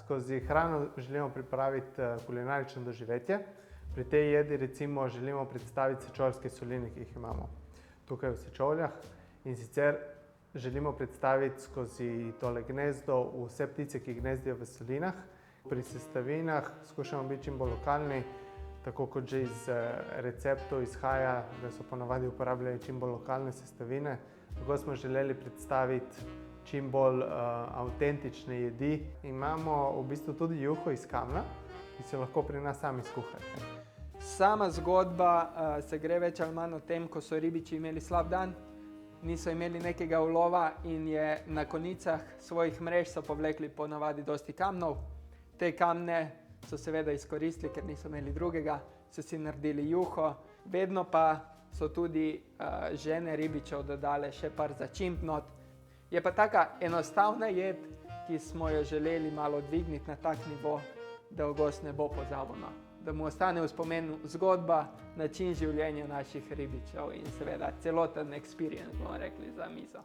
skozi hrano želimo pripraviti kulinarično doživetje. Pri tej jedi recimo želimo predstaviti sečovljske soline, ki jih imamo tukaj v Sečovljah. In sicer želimo predstaviti skozi tole gnezdo vse ptice, ki gnezdijo v solinah. Pri sestavinah skušamo biti čim bolj lokalni, tako kot že iz receptov izhaja, da so ponavadi uporabljali čim bolj lokalne sestavine. Tako smo želeli predstaviti čim bolj avtentične jedi. Imamo v bistvu tudi juho iz kamna, ki se lahko pri nas sami skuhate. Sama zgodba se gre več ali manj o tem, ko so ribiči imeli slab dan, niso imeli nekega ulova in je na konicah svojih mrež so povlekli ponavadi dosti kamnov. Te kamne so seveda izkoristili, ker niso imeli drugega, so si naredili juho. Vedno pa so tudi žene ribičev dodale še par začimb not. Je pa taka enostavna jed, ki smo jo želeli malo dvigniti na tak nivo, da gost ne bo pozabil, da mu ostane v spomenu zgodba, način življenja naših ribičev in seveda celoten experience, bomo rekli, za mizo.